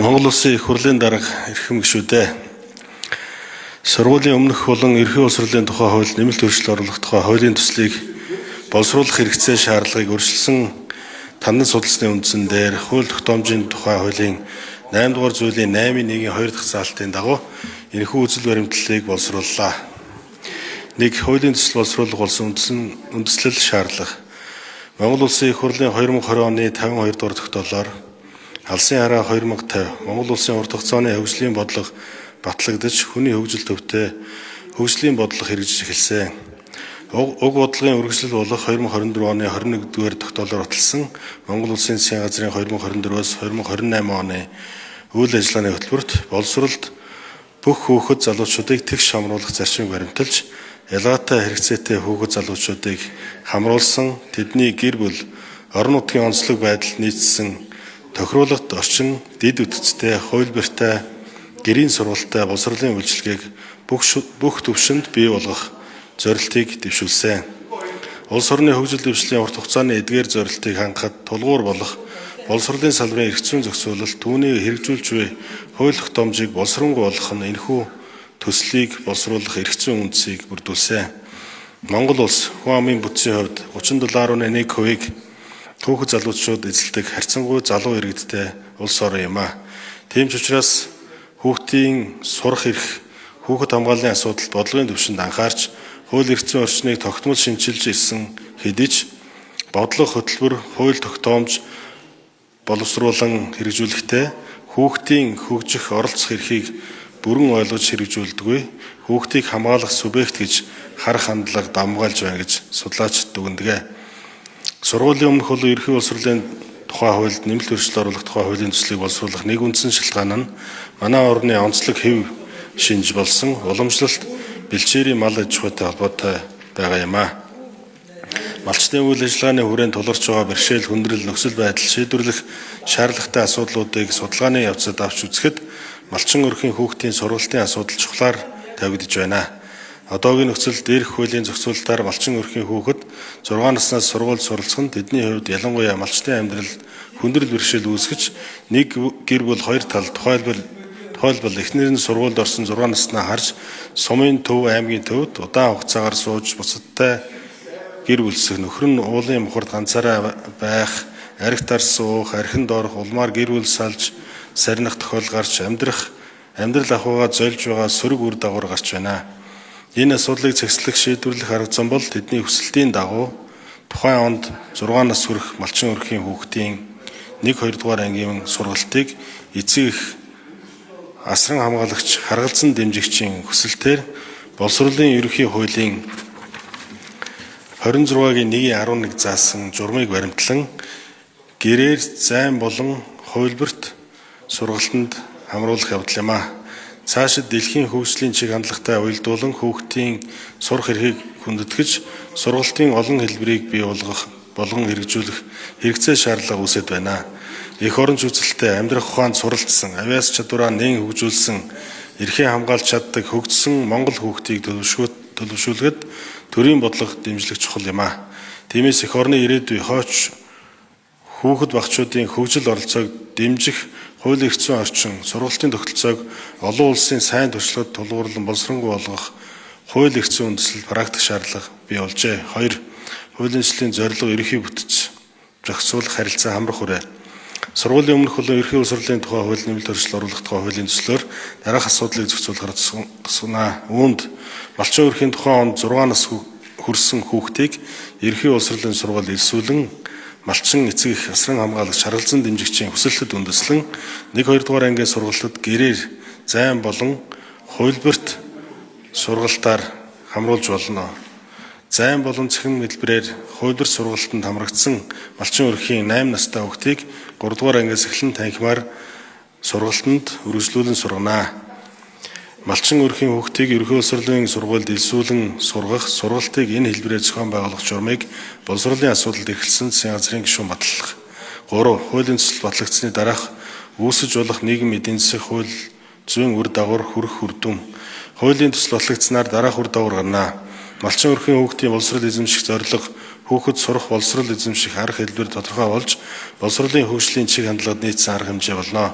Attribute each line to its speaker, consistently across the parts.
Speaker 1: Монгол Улсын их хурлын дарга эрхэм гишүүдээ сургуулийн өмнөх болон ерхий улс хурлын тухай хууль нэмэлт өөрчлөлт оруулах тухай хуулийн төслийг боловсруулах хэрэгцээ шаардлагыг өршөлсөн тандан судалсны үндсэн дээр хууль тогтоомжийн тухай хуулийн 8 дугаар зүйлийн 8-1-ийн 2 дахь заалтын дагуу энэхүү үзэл баримтлалыг боловсрууллаа. 1. Хуулийн төсөл боловсруулах болсон үндэслэл шаардлага. Монгол Улсын их хурлын 2020 оны 52 дугаар тогтоолоор Алсын хараа 2050 Монгол Улсын урт хугацааны хөгжлийн бодлого батлагдаж хүний хөгжил төвтэй хөгжлийн бодлого хэрэгжиж эхэлсэн. Уг бодлогын үргэлжлэл болох 2024 оны 21-р тогтоолоор баталсан Монгол Улсын засгийн газрын 2024-өөс 2028 оны үйл ажиллагааны хөтөлбөрт боловсролд бүх хүүхэд залуучуудыг тэгш хамруулах зарчмыг баримталж, ялгаатай хэрэгцээтэй хүүхэд залуучуудыг хамруулсан тэдний гэр бүл, орон нутгийн онцлог байдалд нийцсэн тохируулгад орчин дид үтцтэй, хувилбартай, гэрийн сургалттай боловсролын үйлчилгээг бүх түвшинд бий болгох зорилтыг дэвшүүлсэн. Улс орны хөгжил дэвшлийн урт хугацааны эдгээр зорилтыг хангахад тулгуур болох боловсролын салбарын эрх зүйн зохицуулалт түүнийг хэрэгжүүлж буй хууль тогтоомжийг боловсронгуй болгох нь энэхүү төслийг боловсруулах эрх зүйн үндсийг бүрдүүлсэн. Монгол улс хүн амын бүтцийн хувьд 37.1%-ийг хүүхэд залуучууд эзэлдэг харьцангуй залуу иргэдтэй улс орн юм а. Тийм ч учраас хүүхдийн сурах эрх, хүүхэд хамгааллын асуудал бодлогын түвшинд анхаарч хууль эрх зүйн орчныг тогтмол шинчилж ирсэн хэдий ч бодлого хөтөлбөр, хууль тогтоомж боловсруулан хэрэгжүүлэхдээ хүүхдийн хөгжих оролцох эрхийг бүрэн ойлгож хэрэгжүүлдэггүй, хүүхдийг хамгаалах субъект гэж харах хандлага давмгаалж байна гэж судлаачид дүгнэдэг. Сургуулийн өмнөх болон ерхий улс хурлын тухай хуульд нэмэлт өөрчлөлт оруулах тухай хуулийн төслийг боловсруулах нэг үндсэн шалтгаан нь манай орны онцлог хэв шинж болсон уламжлалт бэлчээрийн мал аж ахуйтай холбоотой байгаа юм а. Малчны үйл ажиллагааны хүрээнд тулгарч байгаа бэрхшээл, хүндрэл, нөхцөл байдал шийдвэрлэх шаардлагатай асуудлуудыг судалгааны явцад авч үзэхэд малчин өрхийн хүүхдийн сургалтын асуудал чухлаар тавигдж байна. Одоогийн нөхцөл дээрх хуулийн зохицуулалтаар малчин өрхийн хүүхэд 6 наснаас сургуульд суралцах нь тэдний хувьд ялангуяа малчны амьдралд хүндрэл бэрхшээл үүсгэж нэг гэр бүл хоёр тал тухайлбал эхнэр нь сургуульд орсон 6 наснаа харж сумын төв, аймгийн төвд удаан хугацаагаар сууж буцадтай гэр бүлсэх, нөхөр нь уулын мухард ганцаараа байх, архит арс суух, архинд орох, улмаар гэр бүл салж сарнах тохиол гарч амьдрал ахуйгаа зольж байгаа сөрөг үр дагавар гарч байна. Энэ асуудлыг цэгцлэх, шийдвэрлэх арга зам бол тэдний хүсэлтийн дагуу тухайн онд 6 нас хүрэх малчин өрхийн хүүхдийн 1-2 дугаар ангийн сургалтыг эцэг эх асран хамгаалагч харгалзан дэмжигчийн хүсэлтээр боловсролын ерөнхий хуулийн 26-гийн 1-11 заасан журмыг баримтлан гэрээр зайн болон хувилбарт сургалтанд хамруулах явдал юм а. Цаашид дэлхийн хөгжлийн чиг хандлагатай уялдуулан хүүхдийн сурах эрхийг хүндэтгэж сургалтын олон хэлбэрийг бий болгох болгон хэрэгжүүлэх хэрэгцээ шаардлага үүсэт байна. Эх оронч үзэлтэй амьдрах ухаанд суралцсан, авиас чадвараа нэн хөгжүүлсэн, эрхээ хамгаалж чаддаг хөгжсөн Монгол хүүхдийг төлөвшүүлэхэд төрийн бодлого дэмжлэг чухал юм а. Тиймээс эх орны ирээдүй хойч хүүхэд багчуудын хөгжил оролцоог дэмжих хууль эрх зүйн орчин, сургалтын тогтолцоог олон улсын сайн туршлагад тулгуурлан боловсронгуй болгох хууль эрх зүйн үндэслэл практик шаардлага бий болжээ. 2. Хуулийн төслийн зорилго ерөнхий бүтц зохицуулах харилцаа хамрах хүрээ. Сургуулийн өмнөх болон ерөнхий улс хурлын тухай хууль нэмэлт өөрчлөлт оруулах тухай хуулийн төслөөр дараах асуудлыг зохицуулахар тусгана. Үүнд малчин өрхийн тухайн онд 6 нас хүрсэн хүүхдийг ерөнхий улс хурлын сургууль элсүүлэн малчин эцэг эх асран хамгаалагч харгалзан дэмжигчийн хүсэлтэд үндэслэн 1-2 дугаар ангийн сургалтад гэрээр зайн болон хувилбарт сургалтаар хамруулж болно. Зайн болон цэхэн хэлбэрээр хувилбар сургалтанд хамрагдсан малчин өрхийн 8 настай хүүхдийг 3 дугаар ангиас эхлэн танхимаар сургалтанд үргэлжлүүлэн сургана. Малчин өрхийн хүүхдийг ерөнхий улс хурлын сургуульд элсүүлэн сургах, сургалтыг энэ хэлбэрээр зохион байгуулах журмыг боловсролын асуудалд эрхэлсэн засгийн газрын гишүүн батлах. 3. Хуулийн төсөл батлагдсаны дараах үүсэж болох нийгэм эдийн засаг хууль зүйн үр дагавар хүрэх үрдүн. Хуулийн төсөл батлагдсанаар дараах үр дагавар гарна. Малчин өрхийн хүүхдийн боловсрол эзэмших зорилго хүүхэд сурах боловсрол эзэмших арга хэлбэр тодорхой болж боловсролын хөгжлийн чиг хандлагад нийцсэн арга хэмжээ болно.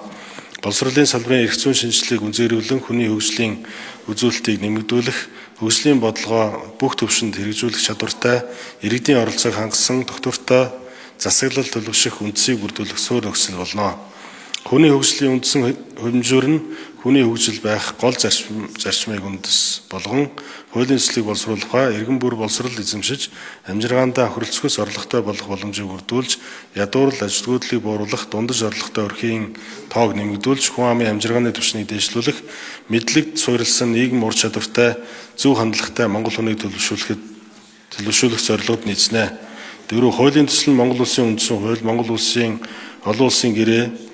Speaker 1: Боловсролын салбарын эрх зүйн шинжилгээг үнзээрүүлэн хүний хөгжлийн үзүүлэлтийг нэмэгдүүлэх, хөгжлийн бодлогоо бүх түвшинд хэрэгжүүлэх чадвартай, иргэдийн оролцоог хангасан тогтвортой засаглал төлөвшөх үндсийг бүрдүүлэх суурь нөхцөл болно. Хүний хөгжлийн үндсэн хэмжүүр нь хүний хөгжил байх гол зарчмыг үндэс болгон хуулийн төслийг боловсруулах, иргэн бүр боловсрол эзэмшиж, амжиргаандаа хөрөлцөхөөс орлоготой болох боломжийг бүрдүүлж, ядуурл ажилтгүйдлийг бууруулах, дундаж орлоготой өрхийн тоог нэмэгдүүлж, хүн амын амжиргааны түвшнийг дээшлүүлэх, мэдлэгт суурилсан нийгэм ур чадвартай, зөв хандлагатай Монгол хүнийг төлөвшүүлэх зорилгод нийцнэ. 4. Хуулийн төсөл нь Монгол Улсын үндсэн хууль, Монгол Улсын олон улсын гэрээ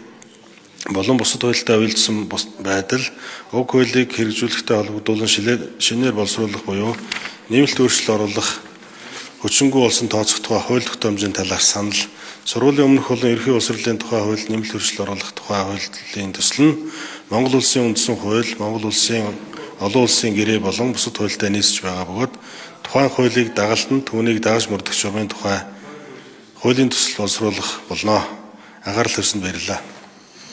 Speaker 1: болон бусад хуультай уялдсан байдал, уг хуулийг хэрэгжүүлэхтэй холбогдуулан шинээр боловсруулах буюу нэмэлт өөрчлөлт оруулах, хүчингүй болсон тооцох тухай хууль тогтоомжийн талаар санал, сургуулийн өмнөх болон ерхий боловсролын тухай хууль нэмэлт өөрчлөлт оруулах тухай хуулийн төсөл нь Монгол Улсын үндсэн хууль, Монгол Улсын олон улсын гэрээ болон бусад хуультай нийцэж байгаа бөгөөд тухайн хуулийг дагалдан түүнийг дагаж мөрдөх журмын тухай хуулийн төсөл боловсруулах болно. Анхаарал тавьсанд баярлалаа.